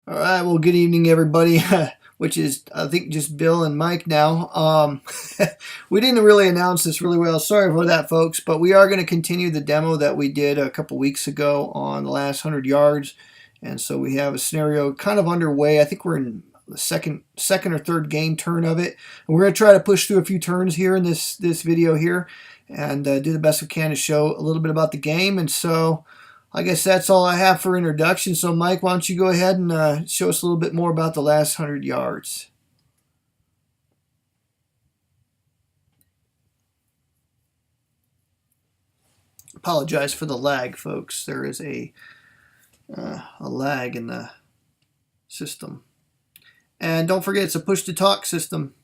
All right, well, good evening, everybody, which is, I think, just Bill and Mike now. We didn't really announce this really well. Sorry for that, folks, but we are going to continue the demo that we did a couple weeks ago on the last 100 yards. And so we have a scenario kind of underway. I think we're in the second or third game turn of it. And we're going to try to push through a few turns here in this video here and do the best we can to show a little bit about the game. And so I guess that's all I have for introduction. So, Mike, why don't you go ahead and show us a little bit more about the last 100 yards? Apologize for the lag, folks. There is a lag in the system. And don't forget, it's a push-to-talk system.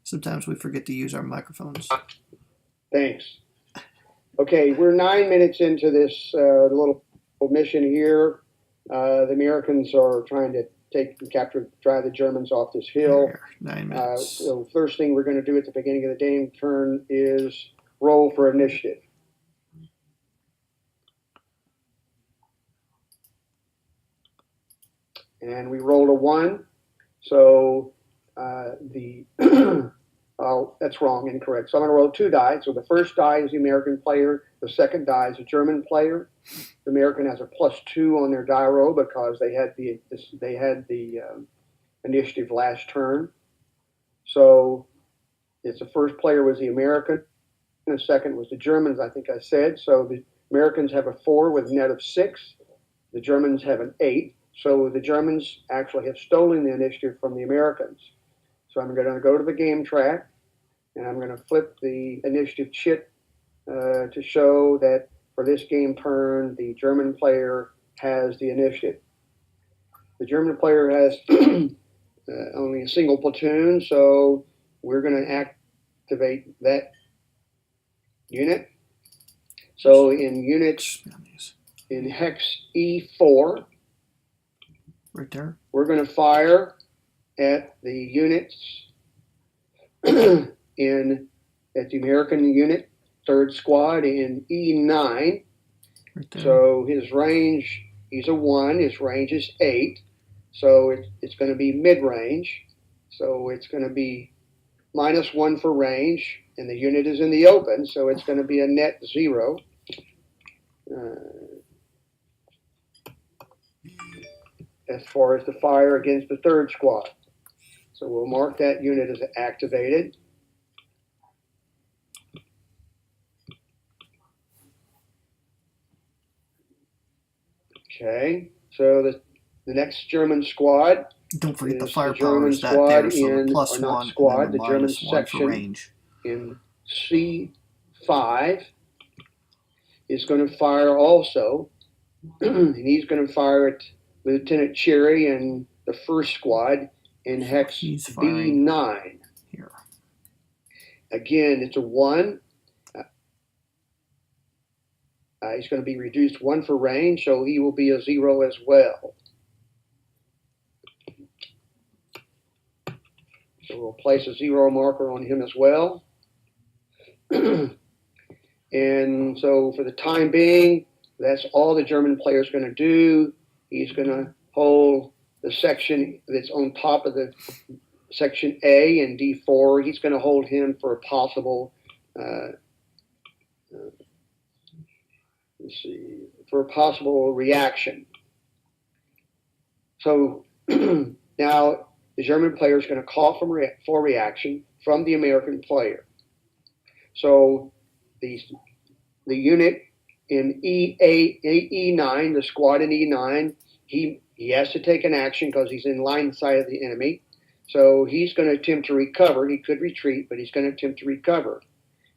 Sometimes we forget to use our microphones. Thanks. Okay, we're 9 minutes into this little mission here. The Americans are trying to drive the Germans off this hill. There, 9 minutes. So first thing we're going to do at the beginning of the game turn is roll for initiative. And we rolled a 1, so oh, that's wrong, incorrect. So I'm going to roll 2 die. So the first die is the American player. The second die is a German player. The American has a +2 on their die roll because they had the initiative last turn. So it's the first player was the American, and the second was the Germans, I think I said. So the Americans have a 4 with a net of 6. The Germans have an 8. So the Germans actually have stolen the initiative from the Americans. So I'm going to go to the game track, and I'm going to flip the initiative chit to show that for this game turn, the German player has the initiative. The German player has only a single platoon, so we're going to activate that unit. So in units, in hex E4, right there, we're going to fire at the units at the American unit, 3rd Squad in E9. right there. So his range, he's a 1, his range is 8. So it's going to be mid-range. So it's going to be -1 for range, and the unit is in the open, so it's going to be a net 0. As far as the fire against the 3rd Squad. So we'll mark that unit as activated. Okay, so the next German squad. Don't forget the firepower is that there, so the +1 squad, and then the German -1 for section range. in C5 is going to fire also, and he's going to fire at Lieutenant Cherry and the 1st Squad in hex B9. Here. Again, it's a 1. He's going to be reduced 1 for range, so he will be a 0 as well. So we'll place a 0 marker on him as well. And so for the time being, that's all the German player is going to do. He's going to hold the section that's on top of the section A and D4. He's going to hold him for a possible, reaction. So now the German player is going to call for reaction from the American player. So the unit in E9, the squad in E9, he has to take an action because he's in line of sight of the enemy. So he's going to attempt to recover. He could retreat, but he's going to attempt to recover.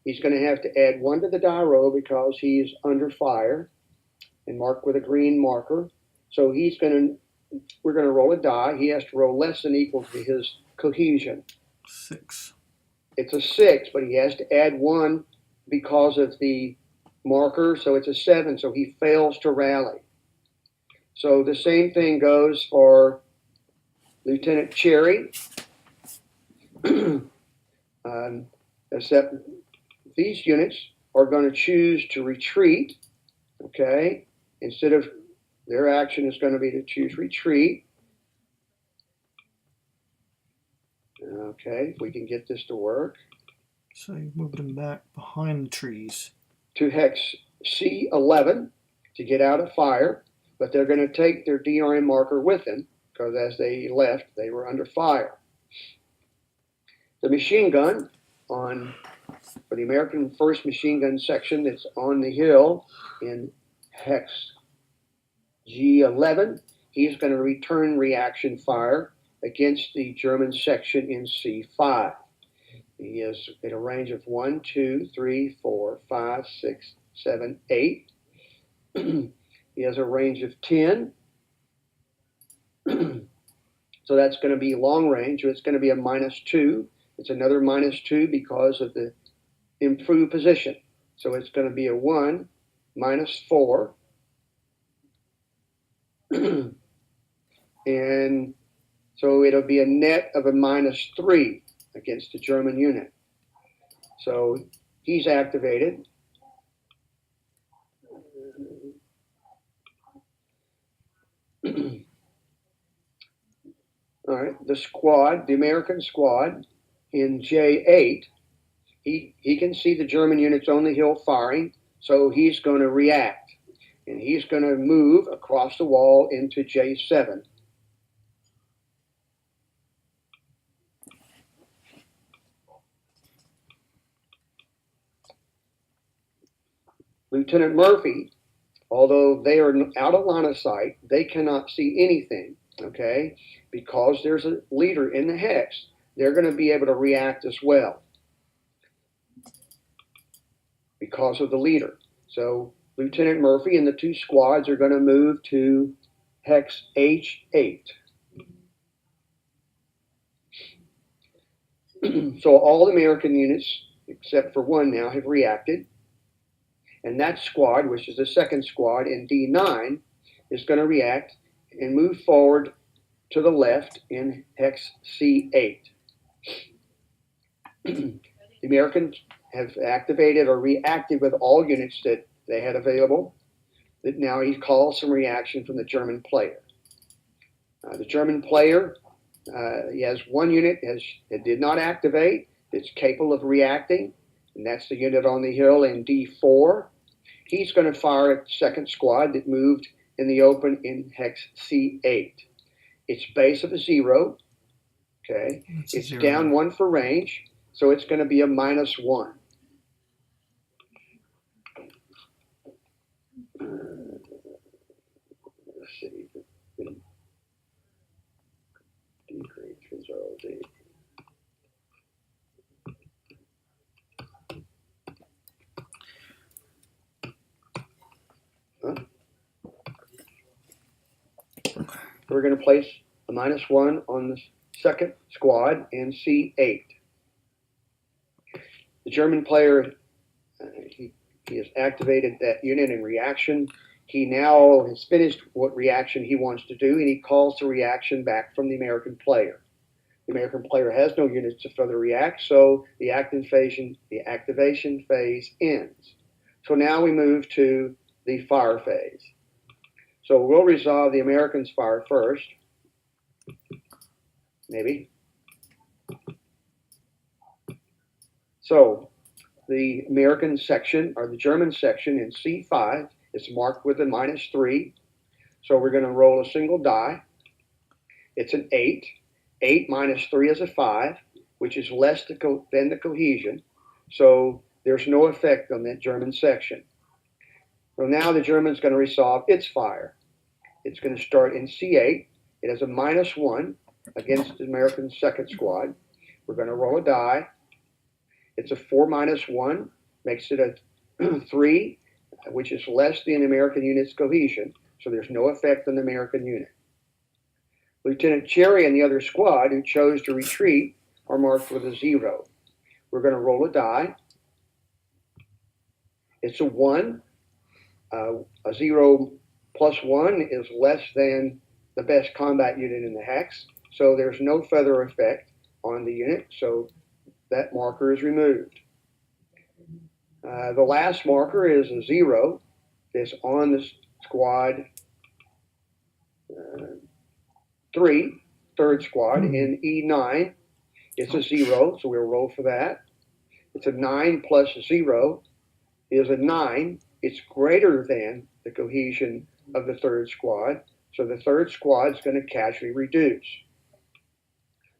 He's going to have to add 1 to the die roll because he's under fire and mark with a green marker. So we're going to roll a die. He has to roll less than equal to his cohesion. 6. It's a 6, but he has to add 1 because of the marker, so it's a 7, so he fails to rally. So the same thing goes for Lieutenant Cherry, except these units are going to choose to retreat, okay, instead of Their action is going to be to choose retreat. Okay, if we can get this to work. So you moved them back behind the trees. To hex C11 to get out of fire, but they're going to take their DRM marker with them because as they left, they were under fire. The machine gun for the American 1st Machine Gun Section that's on the hill in hex G11, he's going to return reaction fire against the German section in C5. He is at a range of 1, 2, 3, 4, 5, 6, 7, 8. He has a range of 10. So that's going to be long range. It's going to be a -2. It's another -2 because of the improved position. So it's going to be a 1, -4. And so it'll be a net of a -3 against the German unit. So he's activated. All right, the squad, the American squad in J8, he can see the German units on the hill firing, so he's going to react. And he's going to move across the wall into J7. Lieutenant Murphy, although they are out of line of sight, they cannot see anything, okay? Because there's a leader in the hex, they're going to be able to react as well because of the leader. So Lieutenant Murphy and the 2 squads are going to move to hex H8. So all American units, except for one now, have reacted. And that squad, which is the 2nd squad in D9, is going to react and move forward to the left in hex C8. The Americans have activated or reacted with all units that they had available. Now he calls some reaction from the German player. The German player, he has one unit that did not activate, that's capable of reacting, and that's the unit on the hill in D4. He's going to fire at the 2nd squad that moved in the open in hex C8. It's base of a 0. Okay, it's down 1 for range, so it's going to be a -1. Let's see. Decrease control D. We're going to place a -1 on the 2nd squad in C8. The German player, he has activated that unit in reaction. He now has finished what reaction he wants to do, and he calls the reaction back from the American player. The American player has no units to further react, so the activation phase ends. So now we move to the fire phase. So we'll resolve the Americans' fire first. Maybe. So the American section, or the German section in C5 is marked with a -3. So we're going to roll a single die. It's an 8. 8 minus 3 is a 5, which is less than the cohesion. So there's no effect on that German section. So now the German's going to resolve its fire. It's going to start in C8. It has a -1 against the American 2nd squad. We're going to roll a die. It's a 4 minus 1, makes it a 3, which is less than the American unit's cohesion. So there's no effect on the American unit. Lieutenant Cherry and the other squad who chose to retreat are marked with a 0. We're going to roll a die. It's a 1. A 0 plus 1 is less than the best combat unit in the hex, so there's no feather effect on the unit, so that marker is removed. The last marker is a 0 that's on the squad 3, third squad. In E9, it's a 0, so we'll roll for that. It's a 9 plus 0 is a 9. It's greater than the cohesion of the third squad, so the third squad is going to casually reduce.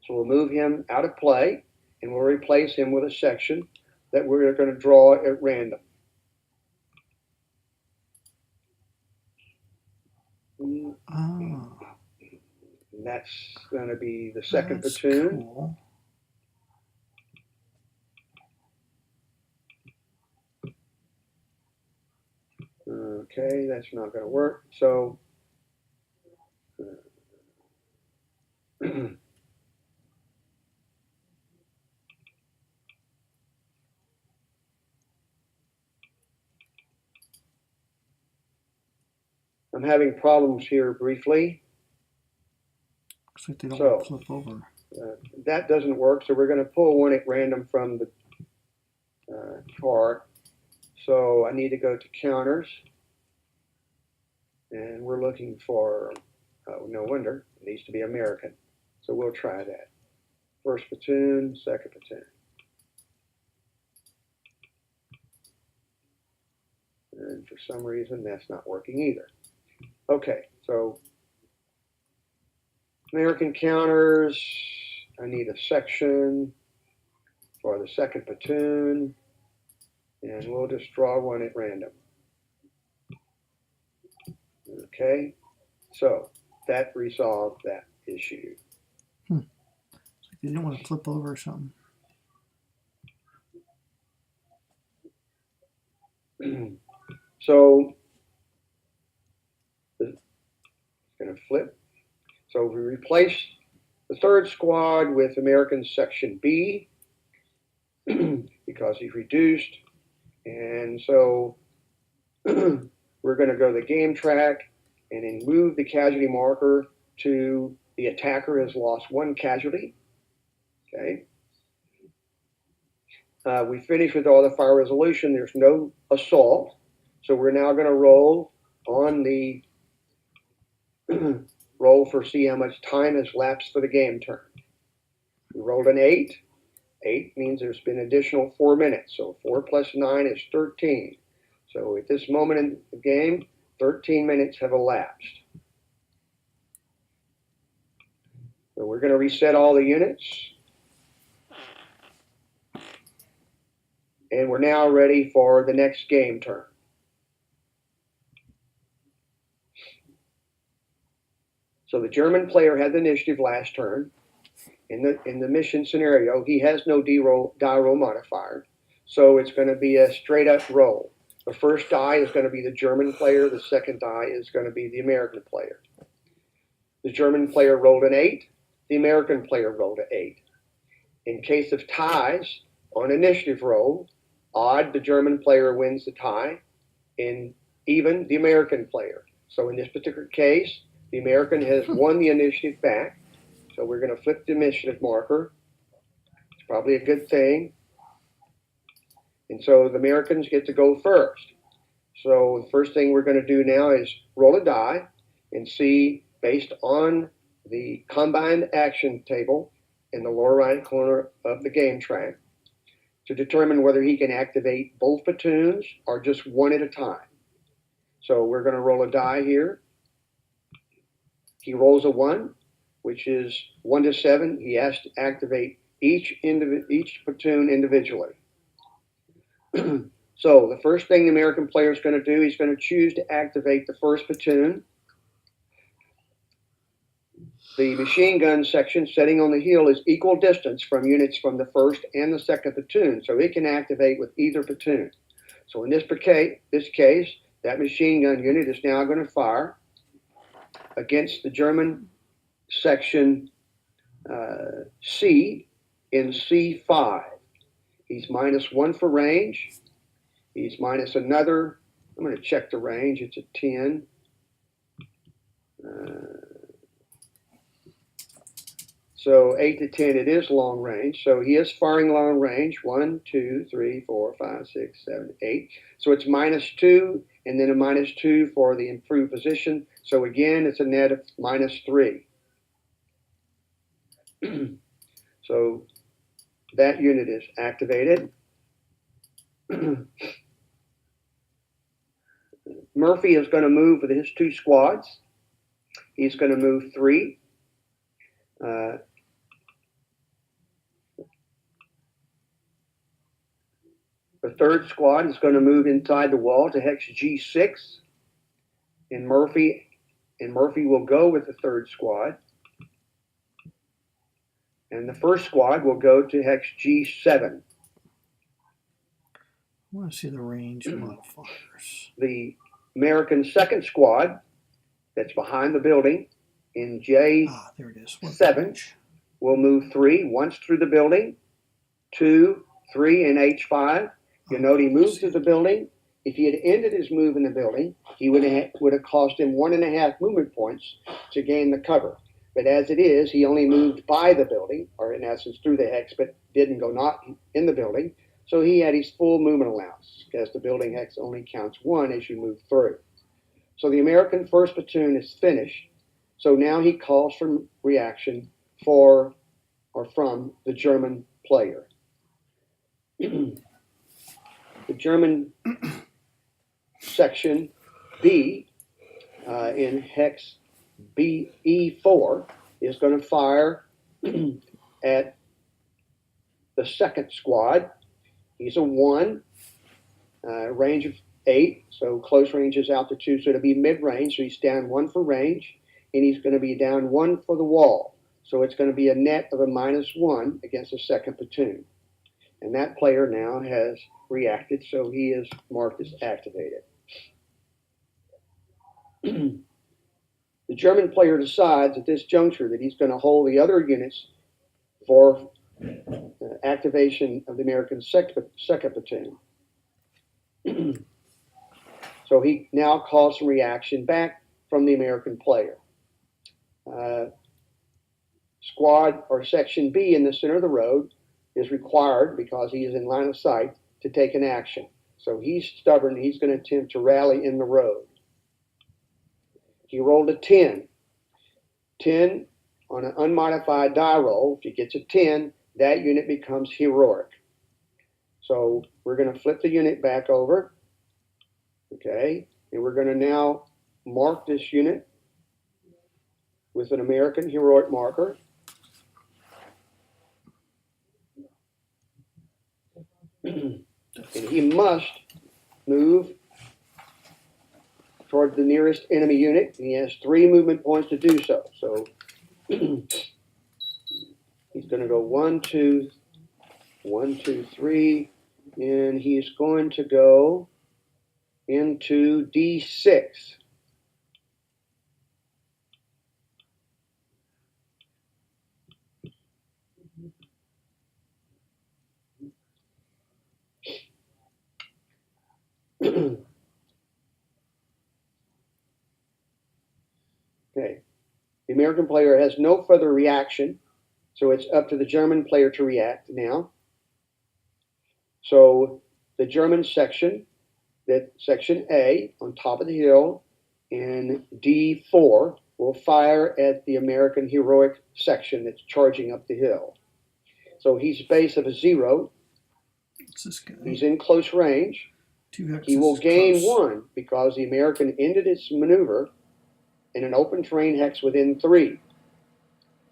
So we'll move him out of play, and we'll replace him with a section that we're going to draw at random. Oh, And that's going to be the second platoon. Cool. Okay, that's not going to work. So I'm having problems here briefly. Looks like they don't want to flip over. That doesn't work, so we're going to pull one at random from the chart. So I need to go to counters, and we're looking for, no wonder, it needs to be American. So we'll try that. First platoon, second platoon. And for some reason, that's not working either. Okay, so American counters, I need a section for the second platoon, and we'll just draw one at random. Okay, so that resolved that issue. It's like they didn't want to flip over or something. So it's going to flip. So we replace the third squad with American Section B because he's reduced. And so we're going to go to the game track and then move the casualty marker to the attacker has lost 1 casualty. Okay. We finished with all the fire resolution. There's no assault. So we're now going to roll on the roll for see how much time has lapsed for the game turn. We rolled an 8. 8 means there's been additional 4 minutes. So 4 plus 9 is 13. So at this moment in the game, 13 minutes have elapsed. So we're going to reset all the units. And we're now ready for the next game turn. So the German player had the initiative last turn. In the mission scenario, he has no die roll modifier. So it's going to be a straight up roll. The first die is going to be the German player. The second die is going to be the American player. The German player rolled an 8. The American player rolled an 8. In case of ties on initiative roll, odd, the German player wins the tie. In even, the American player. So in this particular case, the American has won the initiative back. So we're going to flip the initiative marker. It's probably a good thing. And so the Americans get to go first. So the first thing we're going to do now is roll a die and see, based on the combined action table in the lower right corner of the game track, to determine whether he can activate both platoons or just one at a time. So we're going to roll a die here. He rolls a 1, which is 1 to 7. He has to activate each platoon individually. So the first thing the American player is going to do, he's going to choose to activate the first platoon. The machine gun section setting on the hill is equal distance from units from the first and the second platoon, so it can activate with either platoon. So in this case, that machine gun unit is now going to fire against the German section C in C5. He's -1 for range. He's minus another. I'm going to check the range. It's a 10. So 8 to 10, it is long range. So he is firing long range. 1, 2, 3, 4, 5, 6, 7, 8. So it's -2. and then a -2 for the improved position. So again, it's a net of -3. So that unit is activated. Murphy is going to move with his 2 squads. He's going to move 3. The 3rd squad is going to move inside the wall to hex G6, and Murphy will go with the 3rd squad, and the 1st squad will go to hex G7. I want to see the range modifiers. The American 2nd squad that's behind the building in there it is. J7 will move 3 once through the building, 2, 3 in H5. You note he moves through the building. If he had ended his move in the building, he would have cost him 1.5 movement points to gain the cover. But as it is, he only moved by the building, or in essence through the hex, but didn't go not in the building. So he had his full movement allowance, because the building hex only counts 1 as you move through. So the American 1st platoon is finished. So now he calls for reaction from the German player. The German section B in hex BE4 is going to fire at the 2nd squad. He's a 1, range of 8, so close range is out to 2, so it'll be mid-range, so he's down 1 for range, and he's going to be down 1 for the wall. So it's going to be a net of a -1 against the 2nd platoon. And that player now has reacted, so he is marked as activated. The German player decides at this juncture that he's going to hold the other units for activation of the American 2nd platoon. So he now calls some reaction back from the American player. Squad or section B in the center of the road is required, because he is in line of sight, to take an action. So he's stubborn. He's going to attempt to rally in the road. He rolled a 10. 10 on an unmodified die roll. If he gets a 10, that unit becomes heroic. So we're going to flip the unit back over. Okay, and we're going to now mark this unit with an American heroic marker. And he must move toward the nearest enemy unit. And he has 3 movement points to do so. So he's going to go 1, 2, 1, 2, 3, and he's going to go into D6. Okay. The American player has no further reaction, so it's up to the German player to react now. So the German section, that section A on top of the hill in D4, will fire at the American heroic section that's charging up the hill. So he's base of a 0. What's this guy? He's in close range. 2 hexes He will gain close. 1 because the American ended its maneuver in an open terrain hex within 3.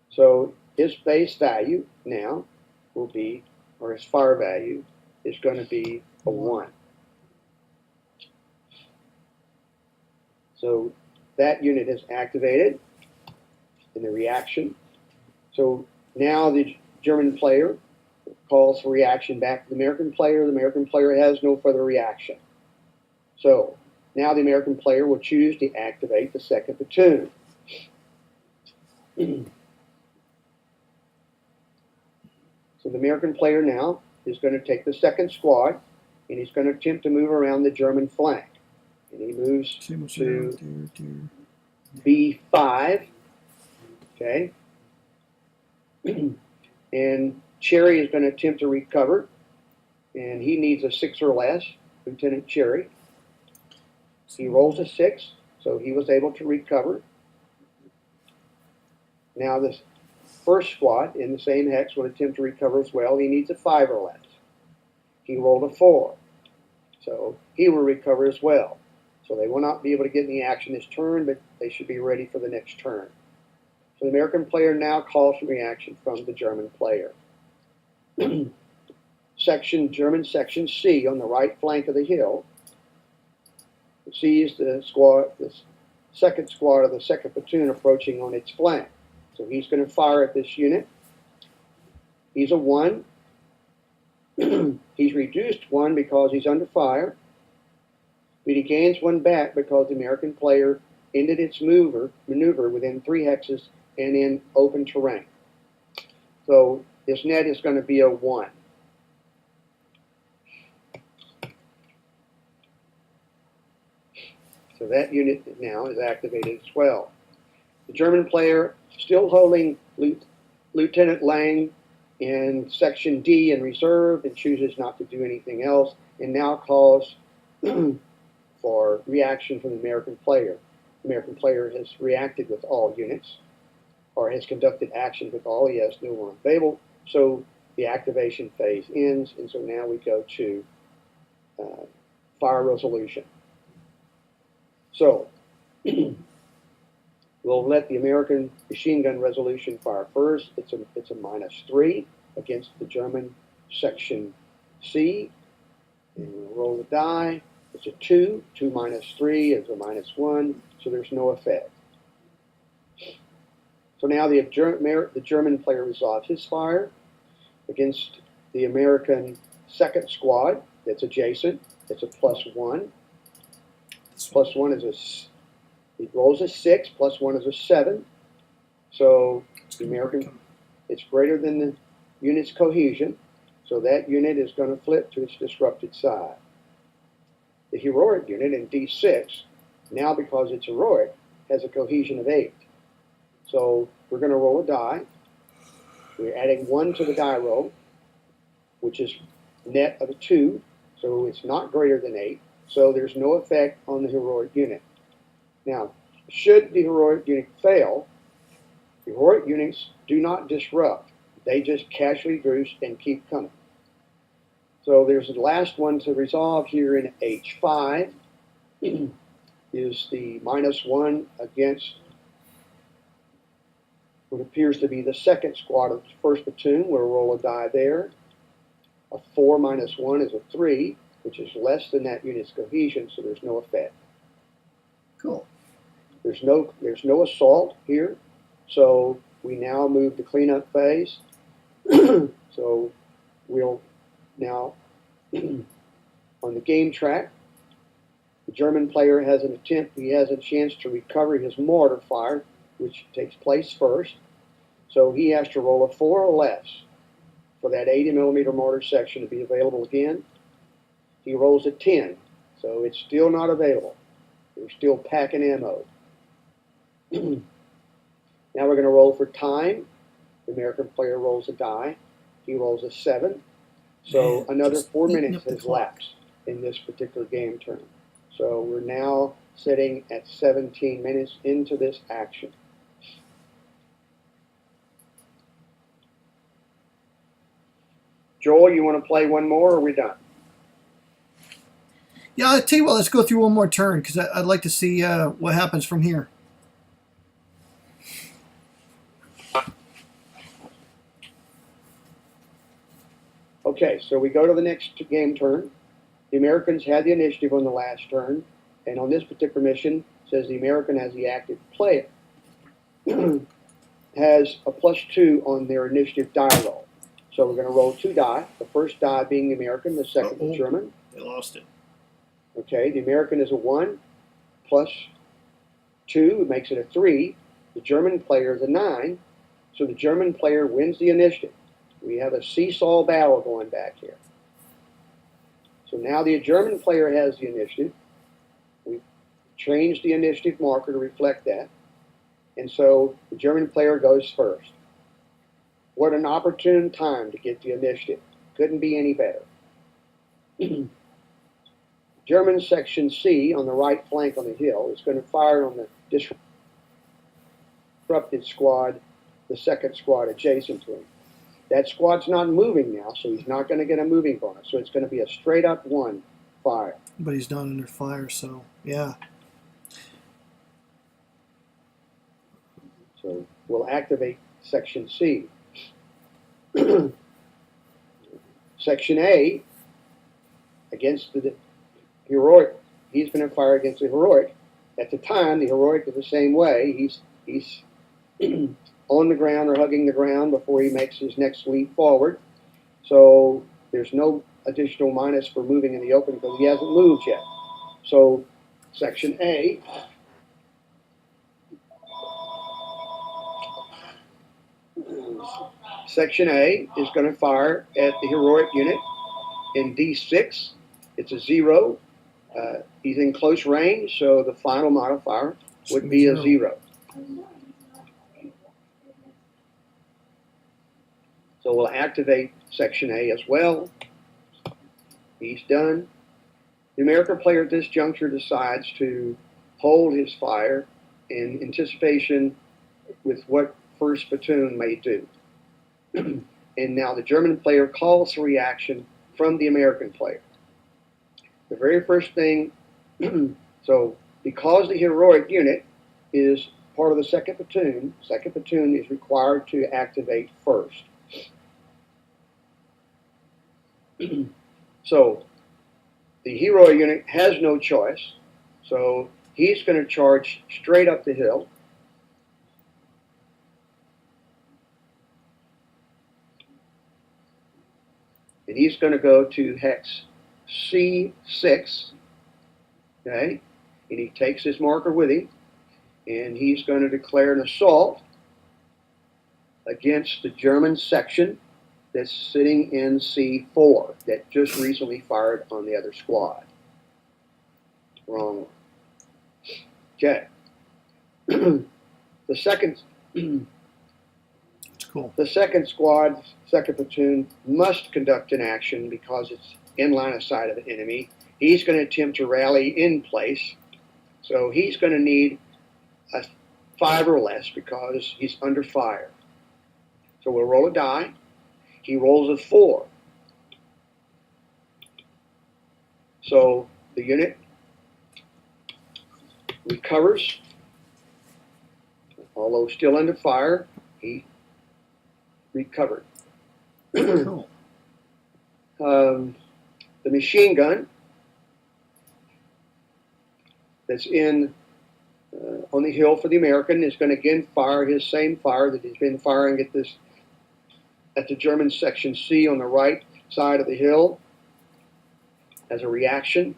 So his base value now will be, or his fire value is going to be a 1. So that unit is activated in the reaction. So now the German player calls for reaction back to the American player. The American player has no further reaction. So now the American player will choose to activate the 2nd platoon. So the American player now is going to take the 2nd squad, and he's going to attempt to move around the German flank. And he moves to B5. Okay. And Cherry is going to attempt to recover, and he needs a 6 or less, Lieutenant Cherry. He rolls a 6, so he was able to recover. Now this first squad in the same hex would attempt to recover as well. He needs a 5 or less. He rolled a 4, so he will recover as well. So they will not be able to get any action this turn, but they should be ready for the next turn. So the American player now calls for reaction from the German player. German section C on the right flank of the hill. C is the second squad of the second platoon approaching on its flank. So he's going to fire at this unit. He's a 1. He's reduced 1 because he's under fire. But he gains 1 back because the American player ended its maneuver within 3 hexes and in open terrain. So this net is going to be a 1. So that unit now is activated as well. The German player, still holding Lieutenant Lang in Section D in reserve, and chooses not to do anything else, and now calls for reaction from the American player. The American player has reacted with all units, or has conducted action with all. He has no one available, so the activation phase ends, and so now we go to fire resolution. So we'll let the American machine gun resolution fire first. It's a -3 against the German section C. And we'll roll the die. It's a 2. 2 minus 3 is a -1, so there's no effect. So now the German player resolves his fire against the American second squad that's adjacent. It's a +1. +1 is he rolls a 6, +1 is a 7. So the American, it's greater than the unit's cohesion. So that unit is going to flip to its disrupted side. The heroic unit in D6, now because it's heroic, has a cohesion of 8. So we're going to roll a die. We're adding 1 to the die roll, which is net of a 2. So it's not greater than 8. So there's no effect on the heroic unit. Now, should the heroic unit fail, heroic units do not disrupt. They just casually boost and keep coming. So there's the last one to resolve here in H5 is the -1 against what appears to be the second squad of the first platoon. We'll roll a die there. A 4 minus 1 is a 3, which is less than that unit's cohesion, so there's no effect. Cool. There's no assault here, so we now move to cleanup phase. So we'll now on the game track, the German player has a chance to recover his mortar fire, which takes place first. So he has to roll a 4 or less for that 80mm mortar section to be available again. He rolls a 10, so it's still not available. We're still packing ammo. Now we're going to roll for time. The American player rolls a die. He rolls a 7. So Man, another just 4 eating minutes up the has clock. lapsed in this particular game turn. So we're now sitting at 17 minutes into this action. Joel, you want to play one more, or are we done? Yeah, I'll tell you what, let's go through one more turn because I'd like to see what happens from here. Okay, so we go to the next game turn. The Americans had the initiative on the last turn, and on this particular mission, it says the American as the active player has a +2 on their initiative die roll. So we're going to roll 2 die, the first die being the American, the second the German. They lost it. Okay, the American is a 1 plus 2 makes it a 3. The German player is a 9, so the German player wins the initiative. We have a seesaw battle going back here. So now the German player has the initiative. We changed the initiative marker to reflect that. And so the German player goes first. What an opportune time to get the initiative. Couldn't be any better. German section C on the right flank on the hill is going to fire on the disrupted squad, the second squad adjacent to him. That squad's not moving now, so he's not going to get a moving bonus. So it's going to be a straight up 1 fire. But he's not under fire, so yeah. So we'll activate section C. Section A, against the heroic, he's going to fire against the heroic. At the time, the heroic is the same way. He's on the ground or hugging the ground before he makes his next leap forward. So there's no additional minus for moving in the open because he hasn't moved yet. So section A, Section A is going to fire at the heroic unit in D6. It's a 0. He's in close range, so the final modifier would be a 0. So we'll activate Section A as well. He's done. The American player at this juncture decides to hold his fire in anticipation with what first platoon may do. And now the German player calls for reaction from the American player. The very first thing, so because the heroic unit is part of the second platoon is required to activate first. So the hero unit has no choice, so he's going to charge straight up the hill. And he's going to go to hex C6, okay? And he takes his marker with him, and he's going to declare an assault against the German section that's sitting in C4 that just recently fired on the other squad. Wrong one. Okay. The second Cool. The second squad, second platoon, must conduct an action because it's in line of sight of the enemy. He's going to attempt to rally in place. So he's going to need a 5 or less because he's under fire. So we'll roll a die. He rolls a 4. So the unit recovers, although still under fire. He recovered. Cool. The machine gun that's in on the hill for the American is going to again fire his same fire that he's been firing at the German section C on the right side of the hill as a reaction.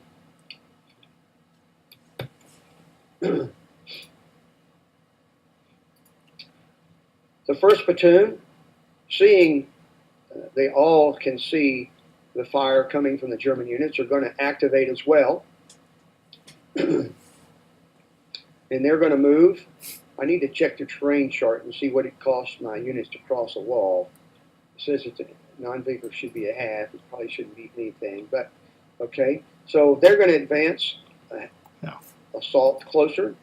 The first platoon, seeing they all can see the fire coming from the German units, are going to activate as well. And they're going to move. I need to check the terrain chart and see what it costs my units to cross a wall. It says it's a non-vigor should be a half. It probably shouldn't be anything, but okay. So they're going to advance, assault closer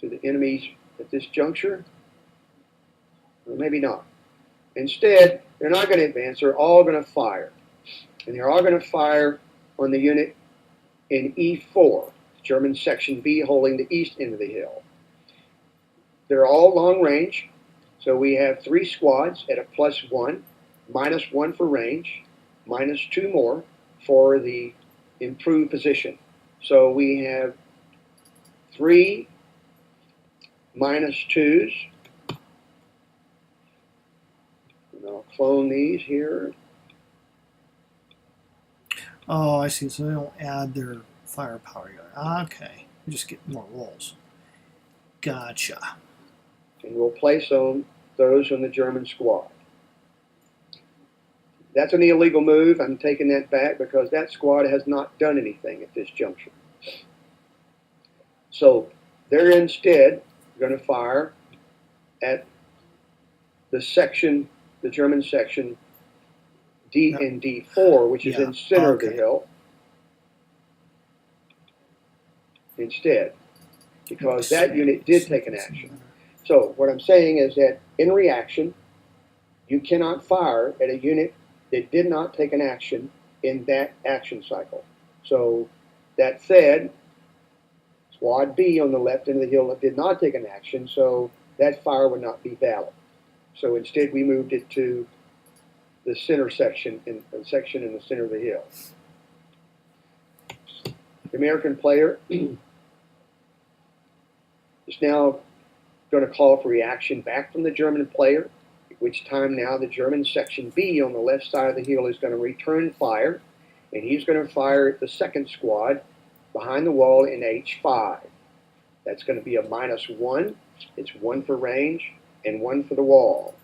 to the enemies at this juncture. Or maybe not. Instead, they're not going to advance. They're all going to fire. And they're all going to fire on the unit in E4, German section B holding the east end of the hill. They're all long range. So we have 3 squads at a +1, -1 for range, -2 more for the improved position. So we have 3 -2s. And I'll clone these here. Oh, I see. So they don't add their firepower. Okay. We just get more rolls. Gotcha. And we'll place those on the German squad. That's an illegal move. I'm taking that back because that squad has not done anything at this juncture. So they're instead going to fire at the section, the German section D and D4, which is in center of the hill. instead, because that unit did take an action. So what I'm saying is that in reaction, you cannot fire at a unit that did not take an action in that action cycle. So that said, Squad B on the left end of the hill did not take an action, so that fire would not be valid. So instead we moved it to the center section, in the section in the center of the hill. The American player is now going to call for reaction back from the German player, at which time now the German section B on the left side of the hill is going to return fire, and he's going to fire at the second squad behind the wall in H5. That's going to be a -1. It's 1 for range and 1 for the wall.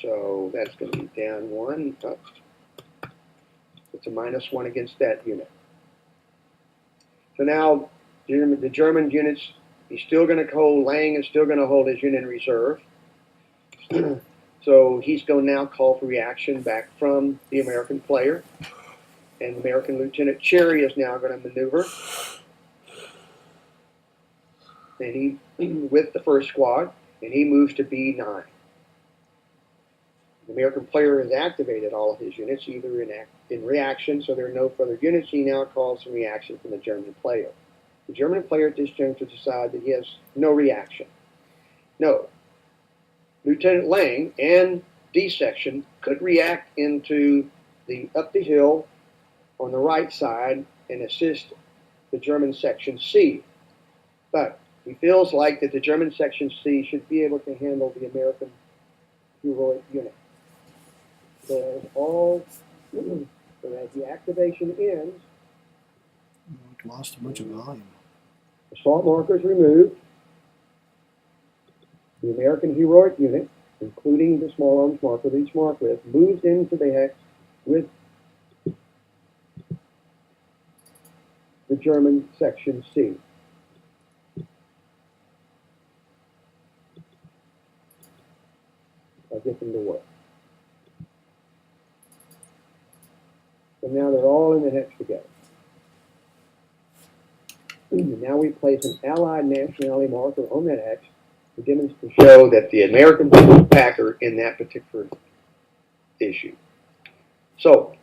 So that's going to be down 1, up. It's a -1 against that unit. So now the German units, he's still going to hold, Lang is still going to hold his unit in reserve. So he's going to now call for reaction back from the American player. And American Lieutenant Cherry is now going to maneuver. And he, with the first squad, and he moves to B9. The American player has activated all of his units, either in reaction, so there are no further units. He now calls for reaction from the German player. The German player at this juncture decides that he has no reaction. No. Lieutenant Lang and D section could react into up the hill on the right side and assist the German section C. But he feels like that the German section C should be able to handle the American heroic unit. So as the activation ends, We lost a bunch of volume. assault markers removed. The American heroic unit, including the small arms marker that each marked with, moves into the hex with the German section C. I'll get them to work. So now they're all in the hex together. Now we place an Allied nationality marker on that hex to show that the American was Packer in that particular issue. So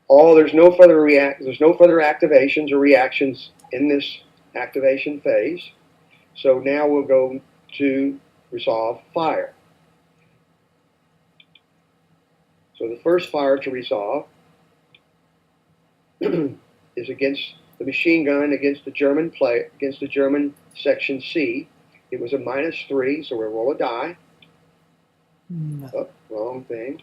there's no further activations or reactions in this activation phase. So now we'll go to resolve fire. So the first fire to resolve is against the machine gun against the German section C. It was a -3, so we'll roll a die. Oh, wrong thing.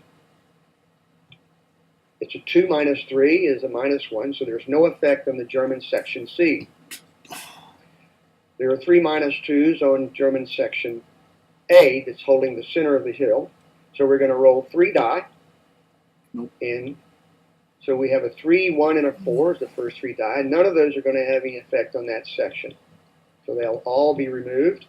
It's a 2 minus 3 is a -1, so there's no effect on the German section C. There are 3 -2s on German section A that's holding the center of the hill. So we're going to roll 3 die. And so we have a 3, 1, and a 4 as the first 3 die. None of those are going to have any effect on that section. So they'll all be removed.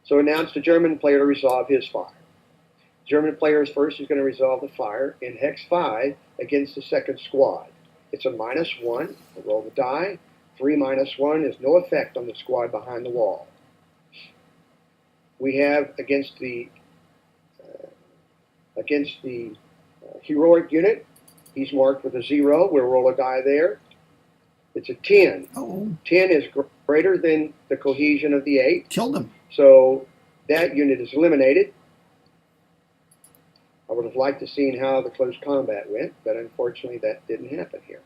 So announce the German player to resolve his fire. German player is first is going to resolve the fire in hex 5 against the second squad. It's a -1. We'll roll the die. 3 minus 1 is no effect on the squad behind the wall. We have against the heroic unit, he's marked with a 0. We'll roll a die there. It's a 10. Oh, 10 is greater than the cohesion of the 8. killed him. So that unit is eliminated. I would have liked to seen how the close combat went, but unfortunately that didn't happen here.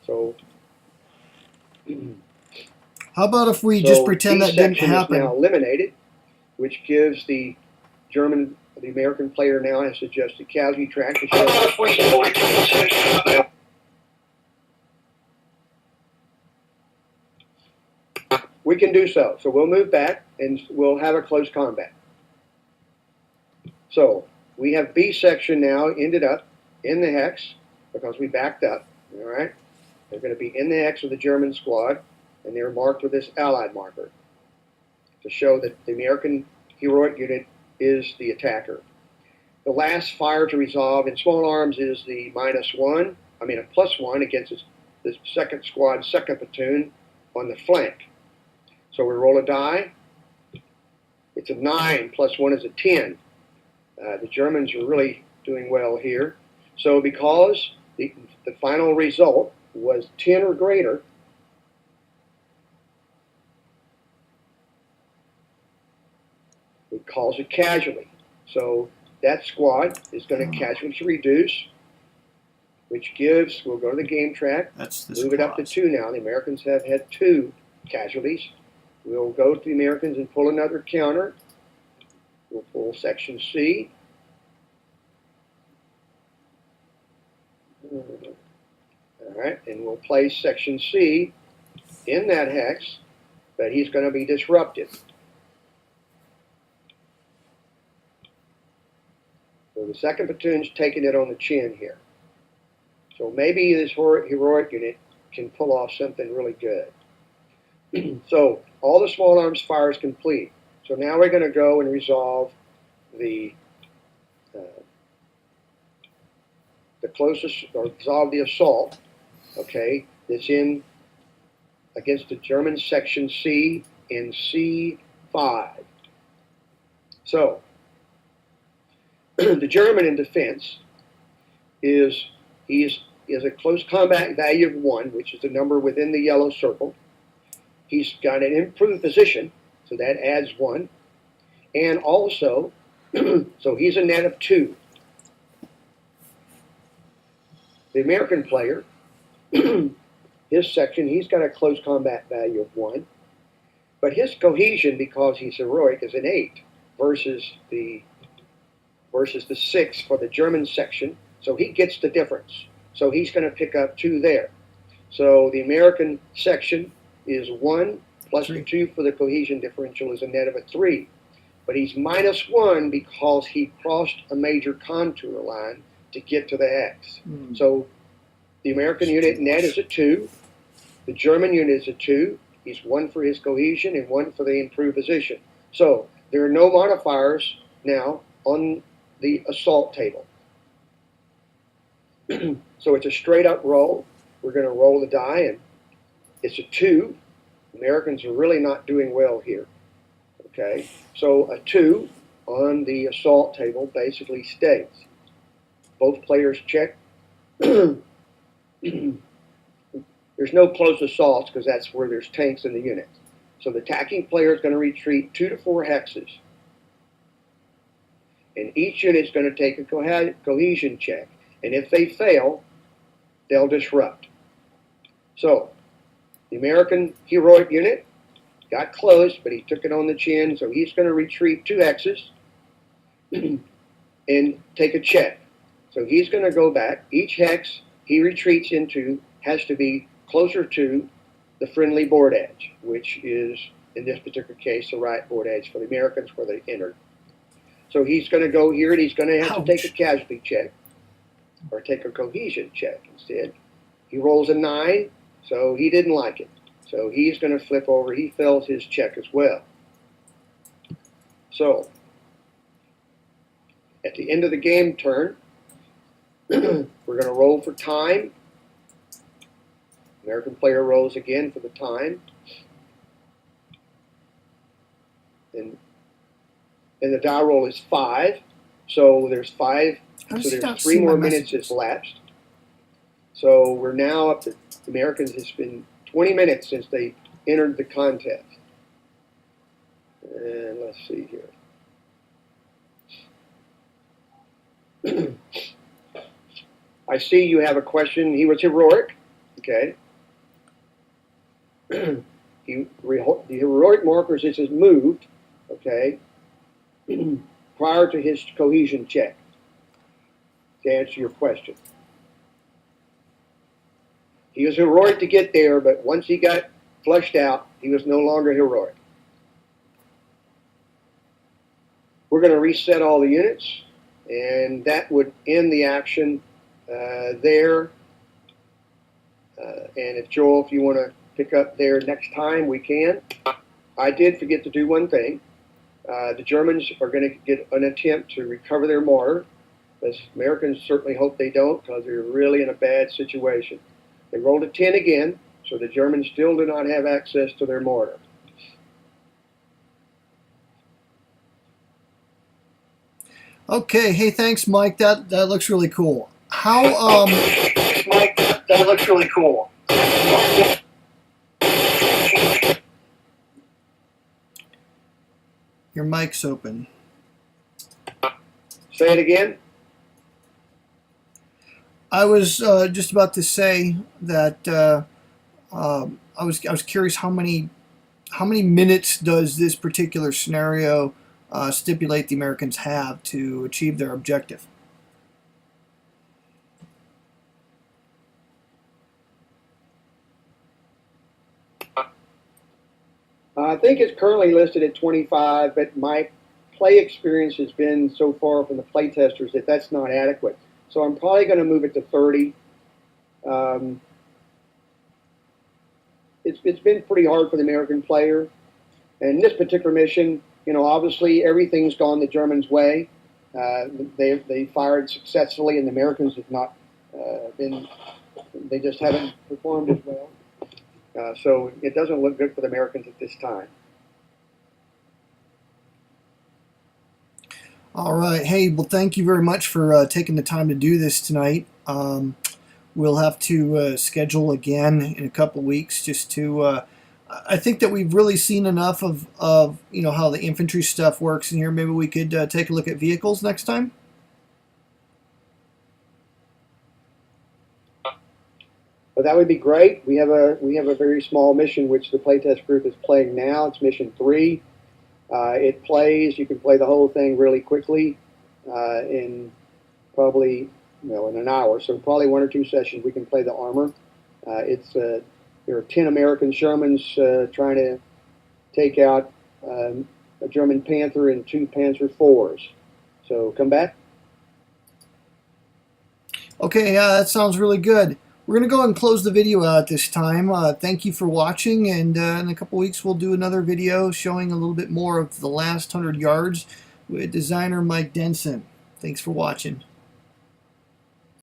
So how about if we just pretend that didn't happen? Is now eliminated, which gives the American player now has to adjust the casualty track to show. We can do so. So we'll move back and we'll have a close combat. So we have B section now ended up in the hex because we backed up. All right, they're going to be in the hex of the German squad, and they're marked with this Allied marker to show that the American heroic unit is the attacker. The last fire to resolve in small arms is the a +1 against the second squad, second platoon on the flank. So we roll a die. It's a 9, +1 is a 10. The Germans are really doing well here. So because the final result was 10 or greater, it calls it casualty. So that squad is going to casualty reduce, which gives, we'll go to the game track, move it up to 2 now. The Americans have had 2 casualties. We'll go to the Americans and pull another counter. We'll pull section C. All right, and we'll place section C in that hex, but he's going to be disrupted. So the second platoon's taking it on the chin here. So maybe this heroic unit can pull off something really good. So all the small arms fire is complete. So now we're going to go and resolve the closest, or resolve the assault, okay, that's in against the German section C in C5. So the German in defense is a close combat value of 1, which is the number within the yellow circle. He's got an improved position, so that adds 1. And also, so he's a net of 2. The American player, his section, he's got a close combat value of 1. But his cohesion, because he's heroic, is an 8 versus the 6 for the German section. So he gets the difference. So he's going to pick up 2 there. So the American section is 1 plus the 2 for the cohesion differential is a net of a 3. But he's -1 because he crossed a major contour line to get to the X. So the American unit net is a 2. The German unit is a 2. He's 1 for his cohesion and 1 for the improved position. So there are no modifiers now on the assault table. So it's a straight up roll. We're going to roll the die, and it's a 2. Americans are really not doing well here. Okay, so a 2 on the assault table basically stays. Both players check. There's no close assaults because that's where there's tanks in the unit. So the attacking player is going to retreat 2 to 4 hexes. And each unit is going to take a cohesion check. And if they fail, they'll disrupt. So the American heroic unit got close, but he took it on the chin, so he's going to retreat 2 hexes and take a check. So he's going to go back. Each hex he retreats into has to be closer to the friendly board edge, which is, in this particular case, the right board edge for the Americans where they entered. So he's going to go here, and he's going to have to take a casualty check, or take a cohesion check instead. He rolls a 9, so he didn't like it. So he's going to flip over. He fails his check as well. So at the end of the game turn, we're going to roll for time. American player rolls again for the time. And the die roll is 5. So there's 5. So there's 3 more minutes has elapsed. So we're now up to the Americans. It's been 20 minutes since they entered the contest. And let's see here. I see you have a question. He was heroic. Okay. The heroic markers is moved. Okay. Prior to his cohesion check. To answer your question. He was heroic to get there, but once he got flushed out, he was no longer heroic. We're going to reset all the units, and that would end the action there. And if Joel, if you want to pick up there next time, we can. I did forget to do one thing. The Germans are going to get an attempt to recover their mortar. The Americans certainly hope they don't, because they're really in a bad situation. They rolled a 10 again, so the Germans still do not have access to their mortar. Okay, hey, thanks, Mike. That looks really cool. How Mike, that looks really cool. Your mic's open. Say it again. I was just about to say that I was curious how many minutes does this particular scenario stipulate the Americans have to achieve their objective? I think it's currently listed at 25, but my play experience has been so far from the play testers that that's not adequate. So I'm probably going to move it to 30. It's been pretty hard for the American player. And this particular mission, obviously everything's gone the Germans' way. They fired successfully, and the Americans have not they just haven't performed as well. So it doesn't look good for the Americans at this time. All right. Hey, well, thank you very much for taking the time to do this tonight. We'll have to schedule again in a couple of weeks just to. I think that we've really seen enough of how the infantry stuff works in here. Maybe we could take a look at vehicles next time. Well, that would be great. We have a very small mission which the playtest group is playing now. It's mission 3. It plays. You can play the whole thing really quickly in probably in an hour. So probably 1 or 2 sessions we can play the armor. There are 10 American Shermans trying to take out a German Panther and 2 Panzer IVs. So come back. Okay, that sounds really good. We're going to go and close the video out at this time. Thank you for watching, and in a couple weeks we'll do another video showing a little bit more of the last 100 yards with designer Mike Denson. Thanks for watching.